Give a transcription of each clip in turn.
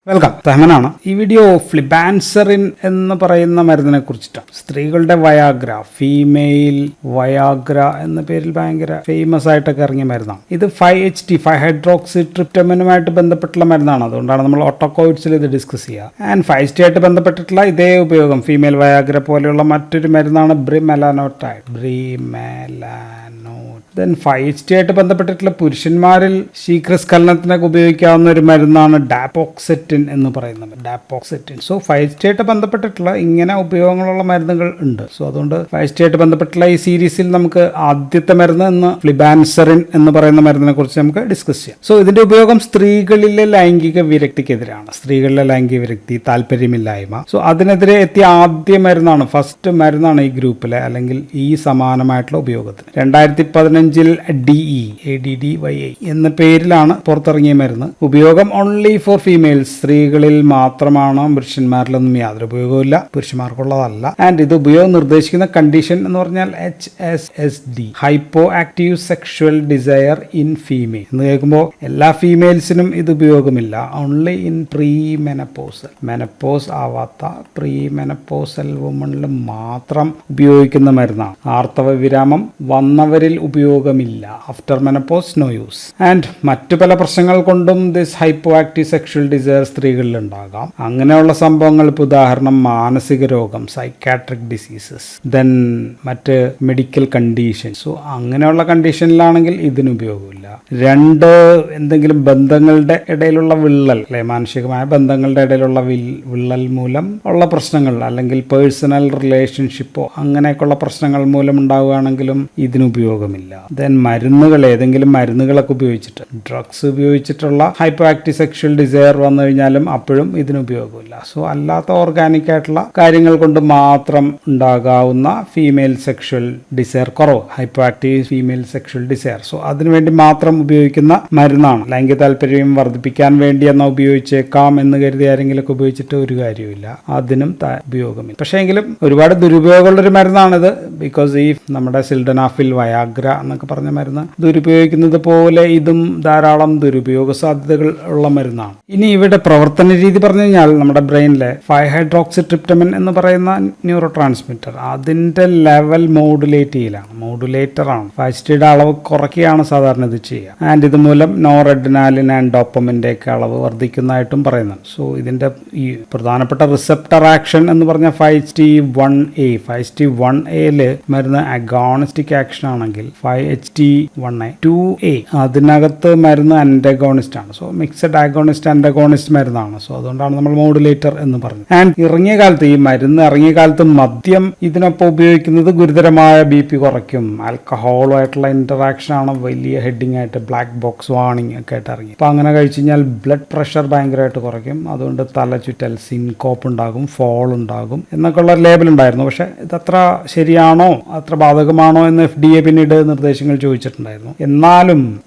Welcome, തഹമനാണ്. ഈ video ഫ്ലിബാൻസറിൻ എന്ന് പറയുന്ന മരുന്നിനെ കുറിച്ചിട്ടാണ്. സ്ത്രീകളുടെ വയാഗ്ര, ഫീമെയിൽ വയാഗ്ര എന്ന പേരിൽ ഭയങ്കര ഫേമസ് ആയിട്ടൊക്കെ ഇറങ്ങിയ മരുന്നാണ്. ഇത് 5-HT 5-ഹൈഡ്രോക്സി ട്രിപ്റ്റമിനുമായിട്ട് ബന്ധപ്പെട്ടുള്ള മരുന്നാണ്. അതുകൊണ്ടാണ് നമ്മൾ ഓട്ടോകോയിഡ്സിൽ ഇത് ഡിസ്കസ് ചെയ്യുക. ആൻഡ് 5-HT ആയിട്ട് ബന്ധപ്പെട്ടിട്ടുള്ള ഇതേ ഉപയോഗം ഫീമെയിൽ വയാഗ്ര പോലെയുള്ള മറ്റൊരു മരുന്നാണ് ബ്രിമെലാനോടൈഡ്. ദെൻ 5-HT ആയിട്ട് ബന്ധപ്പെട്ടിട്ടുള്ള പുരുഷന്മാരിൽ ശീഘ്രസ്ഖലനത്തിനൊക്കെ ഉപയോഗിക്കാവുന്ന ഒരു മരുന്നാണ് ഡാപ്പോക്സെറ്റിൻ എന്ന് പറയുന്നത്. ഡാപ്പോക്സെറ്റിൻ. സോ 5-HT ആയിട്ട് ബന്ധപ്പെട്ടിട്ടുള്ള ഇങ്ങനെ ഉപയോഗങ്ങളുള്ള മരുന്നുകൾ ഉണ്ട്. സോ അതുകൊണ്ട് 5-HT ആയിട്ട് ബന്ധപ്പെട്ടുള്ള ഈ സീരീസിൽ നമുക്ക് ആദ്യത്തെ മരുന്ന് എന്ന് ഫ്ലിബാൻസറിൻ എന്ന് പറയുന്ന മരുന്നിനെ കുറിച്ച് നമുക്ക് ഡിസ്കസ് ചെയ്യാം. സോ ഇതിന്റെ ഉപയോഗം സ്ത്രീകളിലെ ലൈംഗിക വിരക്തിക്കെതിരാണ്. സ്ത്രീകളിലെ ലൈംഗിക വിരക്തി, താല്പര്യമില്ലായ്മ. സോ അതിനെതിരെ എത്തിയ ആദ്യ മരുന്നാണ്, ഫസ്റ്റ് മരുന്നാണ് ഈ ഗ്രൂപ്പിലെ അല്ലെങ്കിൽ ഈ സമാനമായിട്ടുള്ള ഉപയോഗത്തിന്. 2015 ADDYI എന്ന പേരിലാണ് പുറത്തിറങ്ങിയ മരുന്ന്. ഉപയോഗം ഓൺലി ഫോർ ഫീമെയിൽസ്, സ്ത്രീകളിൽ മാത്രമാണ്, പുരുഷന്മാരിലൊന്നും യാതൊരു ഉപയോഗമില്ല, പുരുഷന്മാർക്കുള്ളതല്ല. ആൻഡ് ഇത് ഉപയോഗം നിർദ്ദേശിക്കുന്ന കണ്ടീഷൻ എന്ന് പറഞ്ഞാൽ HSSD, hypoactive sexual desire in female എന്ന് കേൾക്കുമ്പോൾ എല്ലാ ഫീമെയിൽസിനും ഇത് ഉപയോഗമില്ല. Only in premenopausal, menopause ആവാത്ത പ്രീ മെനപ്പോസൽ വുമണിൽ മാത്രം ഉപയോഗിക്കുന്ന മരുന്നാണ്. ആർത്തവ വിരാമം വന്നവരിൽ ഉപയോഗിമില്ല. After menopause no use. And മറ്റു പല പ്രശ്നങ്ങൾ കൊണ്ടും this hypoactive sexual desire സ്ത്രീകളിൽ ഉണ്ടാകാം. അങ്ങനെയുള്ള സംഭവങ്ങൾ ഇപ്പോൾ ഉദാഹരണം മാനസിക രോഗം, സൈക്കാട്രിക് ഡിസീസസ്, ദെൻ മറ്റ് മെഡിക്കൽ കണ്ടീഷൻ. സോ അങ്ങനെയുള്ള കണ്ടീഷനിലാണെങ്കിൽ ഇതിന് ഉപയോഗമില്ല. രണ്ട്, എന്തെങ്കിലും ബന്ധങ്ങളുടെ ഇടയിലുള്ള വിള്ളൽ, അല്ലെ മാനസികമായ ബന്ധങ്ങളുടെ ഇടയിലുള്ള വിള്ളൽ മൂലം ഉള്ള പ്രശ്നങ്ങൾ, അല്ലെങ്കിൽ പേഴ്സണൽ റിലേഷൻഷിപ്പോ അങ്ങനെയൊക്കെയുള്ള പ്രശ്നങ്ങൾ മൂലം ഉണ്ടാവുകയാണെങ്കിലും ഇതിന് ഉപയോഗമില്ല. ദെൻ മരുന്നുകൾ, ഏതെങ്കിലും മരുന്നുകളൊക്കെ ഉപയോഗിച്ചിട്ട്, ഡ്രഗ്സ് ഉപയോഗിച്ചിട്ടുള്ള ഹൈപ്പോ ആക്റ്റീവ് സെക്ഷുവൽ ഡിസയർ വന്നു കഴിഞ്ഞാലും അപ്പോഴും ഇതിന് ഉപയോഗമില്ല. സോ അല്ലാത്ത ഓർഗാനിക് ആയിട്ടുള്ള കാര്യങ്ങൾ കൊണ്ട് മാത്രം ഉണ്ടാകാവുന്ന ഫീമെയിൽ സെക്ഷുവൽ ഡിസയർ കുറവ്, hypo active female sexual desire. So അതിനുവേണ്ടി മാത്രം ഉപയോഗിക്കുന്ന മരുന്നാണ്. ലൈംഗിക താല്പര്യം വർദ്ധിപ്പിക്കാൻ വേണ്ടി എന്നാൽ ഉപയോഗിച്ചേക്കാം എന്ന് കരുതി ആരെങ്കിലുമൊക്കെ ഉപയോഗിച്ചിട്ട് ഒരു കാര്യമില്ല, അതിനും ഉപയോഗമില്ല. പക്ഷേ എങ്കിലും ഒരുപാട് ദുരുപയോഗമുള്ളൊരു മരുന്നാണിത്. ബിക്കോസ് ഈ നമ്മുടെ സിൽഡനാഫിൽ, വയാഗ്ര എന്നൊക്കെ പറഞ്ഞ മരുന്ന് ദുരുപയോഗിക്കുന്നത് പോലെ ഇതും ധാരാളം ദുരുപയോഗ സാധ്യതകൾ ഉള്ള മരുന്നാണ്. ഇനി ഇവിടെ പ്രവർത്തന രീതി പറഞ്ഞു കഴിഞ്ഞാൽ നമ്മുടെ ബ്രെയിനിലെ 5-ഹൈഡ്രോക്സി ട്രിപ്റ്റമിൻ എന്ന് പറയുന്ന ന്യൂറോ ട്രാൻസ്മിറ്റർ, അതിന്റെ ലെവൽ മോഡുലേറ്റ് ചെയ്യലാണ്, മോഡുലേറ്ററാണ്. 5-HTയുടെ അളവ് കുറയ്ക്കുകയാണ് സാധാരണ ഇത് ചെയ്യുക. ആൻഡ് ഇതുമൂലം നോറെഡ്രിനാലിൻ ആൻഡ് ഡോപ്പമിന്റെ ഒക്കെ അളവ് വർദ്ധിക്കുന്നതായിട്ടും പറയുന്നുണ്ട്. സോ ഇതിന്റെ ഈ പ്രധാനപ്പെട്ട റിസപ്റ്റർ ആക്ഷൻ എന്ന് പറഞ്ഞ 5HT1A, 5HT1A മരുന്ന് അഗോണിസ്റ്റിക് ആക്ഷൻ ആണെങ്കിൽ 5HT1A 2A അതിനകത്ത് മരുന്ന് അന്റഗോണിസ്റ്റ് ആണ്. സോ മിക്സഡ് ആഗോണിസ്റ്റ് അന്റഗോണിസ്റ്റ് മരുന്നാണ്. സോ അതുകൊണ്ടാണ് നമ്മൾ മോഡുലേറ്റർ എന്ന് പറഞ്ഞത്. ആൻഡ് ഇറങ്ങിയ കാലത്ത്, ഈ മരുന്ന് ഇറങ്ങിയ കാലത്ത് മദ്യം ഇതിനൊപ്പം ഉപയോഗിക്കുന്നത് ഗുരുതരമായ BP കുറയ്ക്കും, ആൽക്കഹോളുമായിട്ടുള്ള ഇന്ററാക്ഷൻ ആണ് വലിയ ഹെഡിങ് ആയിട്ട്, ബ്ലാക്ക് ബോക്സ് വാർണിംഗ് ഒക്കെ ആയിട്ട് ഇറങ്ങി. അപ്പോൾ അങ്ങനെ കഴിച്ചു കഴിഞ്ഞാൽ ബ്ലഡ് പ്രഷർ ഭയങ്കരമായിട്ട് കുറയ്ക്കും, അതുകൊണ്ട് തലചുറ്റൽ, സിൻകോപ്പ് ഉണ്ടാകും, ഫോൾ ഉണ്ടാകും എന്നൊക്കെ ഉള്ള ലേബൽ ഉണ്ടായിരുന്നു. പക്ഷെ ഇതത്ര ശരിയാണോ, അത്ര ബാധകമാണോ എന്ന് FDA പിന്നീട് നിർദ്ദേശങ്ങൾ ചോദിച്ചിട്ടുണ്ടായിരുന്നു. എന്നാലും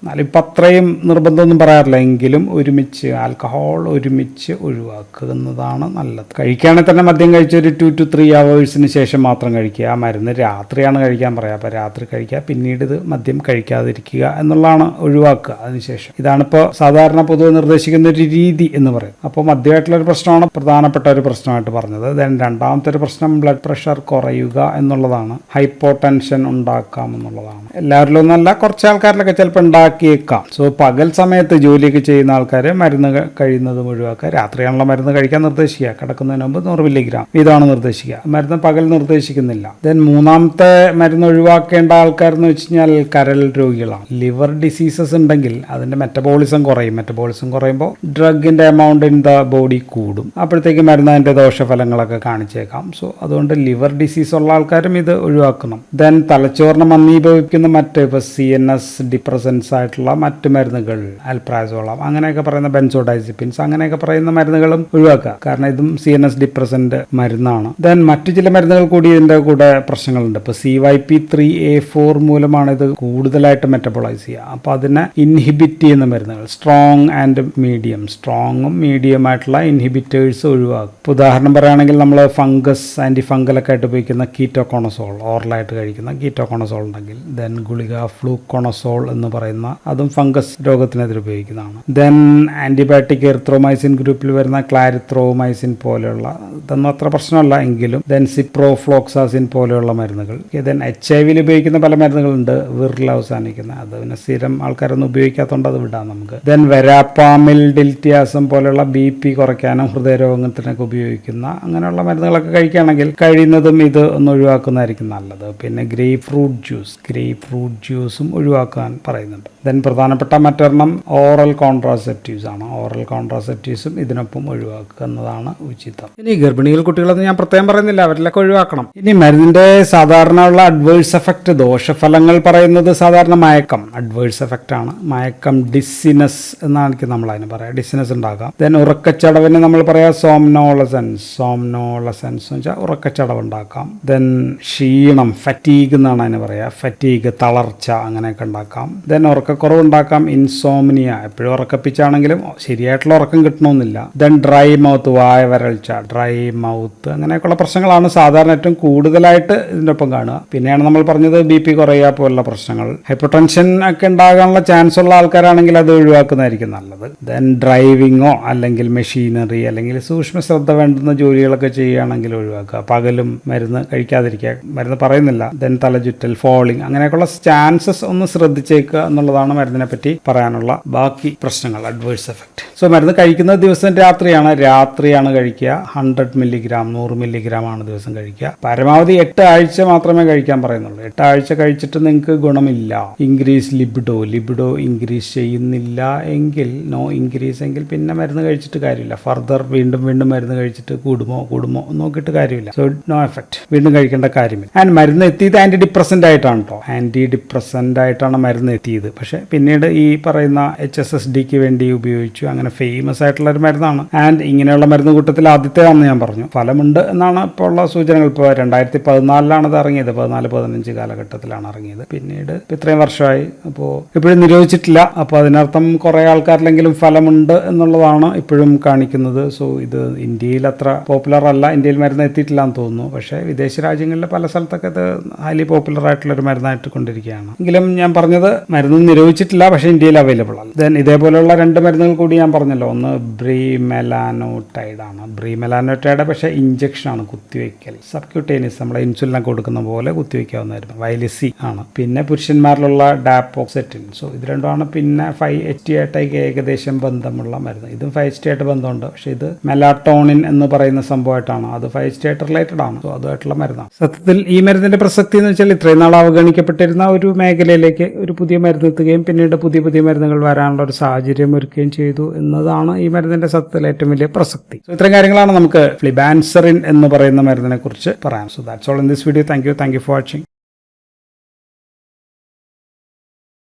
ഇപ്പം അത്രയും നിർബന്ധമൊന്നും പറയാറില്ല. എങ്കിലും ഒരുമിച്ച് ആൽക്കഹോൾ ഒരുമിച്ച് ഒഴിവാക്കുന്നതാണ് നല്ലത്. കഴിക്കുകയാണെങ്കിൽ തന്നെ മദ്യം കഴിച്ച ഒരു 2 to 3 hours ശേഷം മാത്രം കഴിക്കുക. ആ മരുന്ന് രാത്രിയാണ് കഴിക്കാൻ പറയുക, അപ്പോൾ രാത്രി കഴിക്കുക, പിന്നീട് ഇത് മദ്യം കഴിക്കാതിരിക്കുക എന്നുള്ളതാണ്, ഒഴിവാക്കുക അതിനുശേഷം. ഇതാണിപ്പോൾ സാധാരണ പൊതുവെ നിർദ്ദേശിക്കുന്ന ഒരു രീതി എന്ന് പറയും. അപ്പോൾ മദ്യമായിട്ടുള്ള ഒരു പ്രശ്നമാണ് പ്രധാനപ്പെട്ട ഒരു പ്രശ്നമായിട്ട് പറഞ്ഞത്. ദെൻ രണ്ടാമത്തെ ഒരു പ്രശ്നം ബ്ലഡ് പ്രഷർ കുറയുക എന്നുള്ളതാണ്, ഹൈപ്പോ ടെൻഷൻ ഉണ്ടാക്കാം എന്നുള്ളതാണ്. എല്ലാവരിലും ഒന്നല്ല, കുറച്ച് ആൾക്കാരിലൊക്കെ ചിലപ്പോൾ ഉണ്ടാക്കിയേക്കാം. സോ പകൽ സമയത്ത് ജോലിയൊക്കെ ചെയ്യുന്ന ആൾക്കാർ മരുന്ന് കഴിയുന്നതും ഒഴിവാക്കുക. രാത്രിയാണുള്ള മരുന്ന് കഴിക്കാൻ നിർദ്ദേശിക്കുക. കിടക്കുന്നതിന് മുമ്പ് 100 മില്ലിഗ്രാം ഇതാണ് നിർദ്ദേശിക്കുക. മരുന്ന് പകൽ നിർദ്ദേശിക്കുന്നില്ല. ദെൻ മൂന്നാമത്തെ മരുന്ന് ഒഴിവാക്കേണ്ട ആൾക്കാരെന്ന് വെച്ച് കഴിഞ്ഞാൽ കരൾ രോഗികളാണ്. ലിവർ ഡിസീസസ് ഉണ്ടെങ്കിൽ അതിന്റെ മെറ്റബോളിസം കുറയും. മെറ്റബോളിസം കുറയുമ്പോൾ ഡ്രഗിന്റെ എമൗണ്ട് ഇൻ ദ ബോഡി കൂടും. അപ്പോഴത്തേക്ക് മരുന്ന് അതിന്റെ ദോഷഫലങ്ങളൊക്കെ കാണിച്ചേക്കാം. സോ അതുകൊണ്ട് ലിവർ ഡിസീസ് ഉള്ള ആൾക്കാരും ഇത് ഒഴിവാക്കണം. ദെൻ തലച്ചോറിനെ മന്ദീഭവിക്കുന്ന മറ്റ് ഇപ്പോൾ CNS ഡിപ്രസൻസ് ആയിട്ടുള്ള മറ്റ് മരുന്നുകൾ, ആൽപ്രാസോളം അങ്ങനെയൊക്കെ പറയുന്ന, ബെൻസോഡൈസിപ്പിൻസ് അങ്ങനെയൊക്കെ പറയുന്ന മരുന്നുകളും ഒഴിവാക്കുക. കാരണം ഇതും CNS ഡിപ്രസന്റ് മരുന്നാണ്. ദെൻ മറ്റു ചില മരുന്നുകൾ കൂടി ഇതിന്റെ കൂടെ പ്രശ്നങ്ങളുണ്ട്. ഇപ്പോൾ CYP3A4 മൂലമാണ് ഇത് കൂടുതലായിട്ട് മെറ്റബോളൈസ് ചെയ്യുക. അപ്പോൾ അതിനെ ഇൻഹിബിറ്റ് ചെയ്യുന്ന മരുന്നുകൾ, സ്ട്രോങ് ആൻഡ് മീഡിയം, സ്ട്രോങ്ങും മീഡിയം ആയിട്ടുള്ള ഇൻഹിബിറ്റേഴ്സ് ഒഴിവാക്കും. ഇപ്പോൾ ഉദാഹരണം പറയുകയാണെങ്കിൽ നമ്മൾ ഫംഗസ്, ആന്റി ഫംഗലൊക്കെ ആയിട്ട് ഉപയോഗിക്കുന്ന കീറ്റോകോണസോൾ, ഓറലായിട്ട് കഴിക്കുന്ന കീറ്റോകോണസോൾ ഉണ്ടെങ്കിൽ, ദെൻ ഗുളിക ഫ്ലൂക്കോണസോൾ എന്ന് പറയുന്ന, അതും ഫംഗസ് രോഗത്തിനെതിരെ ഉപയോഗിക്കുന്നതാണ്. ദെൻ ആന്റിബയോട്ടിക് എറിത്രോമൈസിൻ ഗ്രൂപ്പിൽ വരുന്ന ക്ലാരിത്രോമൈസിൻ പോലെയുള്ള, ഇതൊന്നും അത്ര പ്രശ്നമല്ല എങ്കിലും, ദെൻ സിപ്രോഫ്ലോക്സാസിൻ പോലെയുള്ള മരുന്നുകൾ. ദെൻ HIV ഉപയോഗിക്കുന്ന പല മരുന്നുകളുണ്ട് വിറിൽ അവസാനിക്കുന്ന, അത് പിന്നെ സ്ഥിരം ആൾക്കാരൊന്നും ഉപയോഗിക്കാത്തതുകൊണ്ട് അത് വിടാം നമുക്ക്. ദെൻ വെരാപ്പാമിൽ ഡിൽറ്റിയാസം പോലെയുള്ള BP കുറയ്ക്കാനും ഹൃദയരോഗത്തിനൊക്കെ ഉപയോഗിക്കുന്ന അങ്ങനെയുള്ള മരുന്നുകളൊക്കെ കഴിക്കുകയാണെങ്കിൽ കഴിയുന്നതും ഇത് ഒന്ന് ഒഴിവാക്കുന്നതായിരിക്കും നല്ലത്. പിന്നെ ഗ്രേപ്പ് ഫ്രൂട്ട് ജ്യൂസും ഒഴിവാക്കാൻ പറയുന്നുണ്ട്. ദെൻ പ്രധാനപ്പെട്ട മറ്റൊരെണ്ണം ഓറൽ കോൺട്രാസെപ്റ്റീവ്സ് ആണ്. ഓറൽ കോൺട്രാസെപ്റ്റീവ്സും ഇതിനൊപ്പം ഒഴിവാക്കുന്നതാണ് ഉചിതം. ഇനി ഗർഭിണികൾ, കുട്ടികളൊന്നും ഞാൻ പ്രത്യേകം പറയുന്നില്ല, അവരിലൊക്കെ ഒഴിവാക്കണം. ഇനി മരുന്നിന്റെ സാധാരണ ഉള്ള അഡ്വേഴ്സ് എഫക്റ്റ്, ദോഷഫലങ്ങൾ പറയുന്നത് സാധാരണ മയക്കം, അഡ്വേഴ്സ് എഫക്റ്റ് ആണ്. മയക്കം, ഡിസിനസ് എന്നാണ് നമ്മൾ അതിന് പറയാം, ഡിസിനസ് ഉണ്ടാകാം. ദെൻ ഉറക്കച്ചടവിന് നമ്മൾ പറയാം സോംനോളസൻസ് എന്ന് വെച്ചാൽ ഉറക്കച്ചടവ് ഉണ്ടാക്കാം. ദെൻ ക്ഷീണം, ഫറ്റീഗ് എന്നാണ് അതിന് പറയാ, ഫറ്റീഗ്, തളർച്ച അങ്ങനെയൊക്കെ ഉണ്ടാക്കാം. ദെൻ ഉറക്കക്കുറവ് ഉണ്ടാക്കാം, ഇൻസോംനിയ, എപ്പോഴും ഉറക്കപ്പിച്ചാണെങ്കിലും ശരിയായിട്ടുള്ള ഉറക്കം കിട്ടണമെന്നില്ല. ദെൻ ഡ്രൈ മൗത്ത്, വായ വരൾച്ച, ഡ്രൈ മൗത്ത്, അങ്ങനെയൊക്കെയുള്ള പ്രശ്നങ്ങളാണ് സാധാരണ ഏറ്റവും കൂടുതലായിട്ട് ഇതിൻ്റെ ഒപ്പം കാണുക. പിന്നെയാണ് നമ്മൾ പറഞ്ഞത് BP കുറയുക പോലുള്ള പ്രശ്നങ്ങൾ. ഹൈപ്പർ ടെൻഷൻ ഒക്കെ ഉണ്ടാകാനുള്ള ചാൻസ് ഉള്ള ആൾക്കാരാണെങ്കിൽ അത് ഒഴിവാക്കുന്നതായിരിക്കും നല്ലത്. ദെൻ ഡ്രൈവിങ്ങോ അല്ലെങ്കിൽ മെഷീനറി അല്ലെങ്കിൽ സൂക്ഷ്മ ശ്രദ്ധ വേണ്ടുന്ന ജോലികളൊക്കെ ചെയ്യുകയാണെങ്കിൽ ഒഴിവാക്കുക. പകലും മരുന്ന് കഴിക്കാതിരിക്കുക, മരുന്ന് പറയുന്നില്ല. ദെൻ തലചുറ്റൽ, ഫോളിങ്, അങ്ങനെയൊക്കെയുള്ള ചാൻസസ് ഒന്ന് ശ്രദ്ധിച്ചേക്കുക എന്നുള്ളതാണ് മരുന്നിനെ പറ്റി പറയാനുള്ള ബാക്കി പ്രശ്നങ്ങൾ, അഡ്വേഴ്സ് എഫക്റ്റ്. സോ മരുന്ന് കഴിക്കുന്ന ദിവസം രാത്രിയാണ് കഴിക്കുക. 100 മില്ലിഗ്രാം 100 മില്ലിഗ്രാം ആണ് ദിവസം കഴിക്കുക. പരമാവധി 8 ആഴ്ച മാത്രമേ കഴിക്കാൻ പറയുന്നുള്ളൂ. 8 ആഴ്ച കഴിച്ചിട്ട് നിങ്ങൾക്ക് ഗുണമില്ല, ഇൻക്രീസ് ലിബിഡോ ഇൻക്രീസ് ചെയ്യുന്നില്ല എങ്കിൽ, നോ ഇൻക്രീസ് എങ്കിൽ പിന്നെ മരുന്ന് കഴിച്ചിട്ട് കാര്യമില്ല. ഫർദർ വീണ്ടും മരുന്ന് കഴിച്ചിട്ട് കൂടുമോ നോക്കിയിട്ട് കാര്യമില്ല. സോ നോ എഫക്റ്റ്, വീണ്ടും കഴിക്കേണ്ട കാര്യമില്ല. ആൻഡ് മരുന്ന് എത്തിയത് ആന്റി ഡിപ്രസന്റ് ആയിട്ടാണ് കേട്ടോ, ആന്റി ഡിപ്രസന്റ് ആയിട്ടാണ് മരുന്ന് എത്തിയത്. പക്ഷെ പിന്നീട് ഈ പറയുന്ന HSSDക്ക് വേണ്ടി ഉപയോഗിച്ചു. അങ്ങനെ ഫേമസ് ആയിട്ടുള്ള ഒരു മരുന്നാണ്. ആൻഡ് ഇങ്ങനെയുള്ള മരുന്ന് കൂട്ടത്തിൽ ആദ്യത്തേതാണെന്ന് ഞാൻ പറഞ്ഞു. ഫലമുണ്ട് എന്നാണ് ഇപ്പോൾ ഉള്ള സൂചനകൾ. ഇപ്പോൾ 2014 ഇത് ഇറങ്ങിയത്, 14-15 കാലഘട്ടത്തിലാണ് ഇറങ്ങിയത്. പിന്നീട് ഇത്രയും വർഷമായി, അപ്പോൾ ഇപ്പോഴും നിരോധിച്ചിട്ടില്ല. അപ്പോൾ അതിനർത്ഥം കുറേ ആൾക്കാരിലെങ്കിലും ഫലമുണ്ട് എന്നുള്ളതാണ് ഇപ്പോഴും കാണിക്കുന്നത്. സോ ഇത് ഇന്ത്യയിൽ അത്ര പോപ്പുലർ അല്ല, ഇന്ത്യയിൽ മരുന്ന് എത്തിയിട്ടില്ല എന്ന് തോന്നുന്നു. പക്ഷേ വിദേശ രാജ്യങ്ങളിൽ പല സ്ഥലത്തൊക്കെ ഇത് ഹൈലി പോപ്പുലർ ആയിട്ടുള്ളൊരു മരുന്നായിട്ട് കൊണ്ടിരിക്കുകയാണ്. എങ്കിലും ഞാൻ പറഞ്ഞത് മരുന്ന് നിരോധിച്ചിട്ടില്ല, പക്ഷേ ഇന്ത്യയിൽ അവൈലബിൾ ആണ്. ദെൻ ഇതേപോലെയുള്ള 2 മരുന്നുകൾ കൂടി ഞാൻ പറഞ്ഞല്ലോ. ഒന്ന് ബ്രീമെലാനോടൈഡ് ആണ്. ബ്രീമെലാനോടൈഡ് പക്ഷേ ഇഞ്ചക്ഷനാണ്, കുത്തിവയ്ക്കൽ, സബ്ക്യൂട്ടേനിയസ്, നമ്മളെ ഇൻസുലിനൊക്കെ കൊടുക്കുന്ന പോലെ കുത്തിവയ്ക്കാവുന്നതായിരുന്നു. വൈലിസി ആണ്. പിന്നെ പുരുഷന്മാരിലുള്ള ഡാപ്പോക്സെറ്റിൻ. സോ ഇത് രണ്ടുമാണ്. പിന്നെ 5-HT ആയിട്ടൊക്കെ ഏകദേശം ബന്ധമുള്ള മരുന്ന്. ഇതും 5-HT ആയിട്ട് ബന്ധമുണ്ട്, പക്ഷേ ഇത് മെലാട്ടോണിൻ എന്ന് പറയുന്ന സംഭവമായിട്ടാണ്, അത് 5-HT ആയിട്ട് റിലേറ്റഡ് ആണ്. സോ അതുമായിട്ടുള്ള മരുന്നാണ്. സത്യത്തിൽ ഈ മരുന്നിന്റെ പ്രസക്തി എന്ന് വെച്ചാൽ ഇത്രയും നാൾ അവഗണിക്കപ്പെട്ടിരുന്ന ഒരു മേഖലയിലേക്ക് ഒരു പുതിയ മരുന്ന് എത്തുകയും പിന്നീട് പുതിയ മരുന്നുകൾ വരാനുള്ള ഒരു സാഹചര്യം ഒരുക്കുകയും ചെയ്തു എന്നതാണ് ഈ മരുന്നിന്റെ സത്യത്തിൽ ഏറ്റവും വലിയ പ്രസക്തി. സോ ഇത്രയും കാര്യങ്ങളാണ് നമുക്ക് ഫ്ലിബാൻസറിൻ എന്ന് പറയുന്ന മരുന്നിനെ കുറിച്ച് പറയാം. So that's all in this video. Thank you for watching.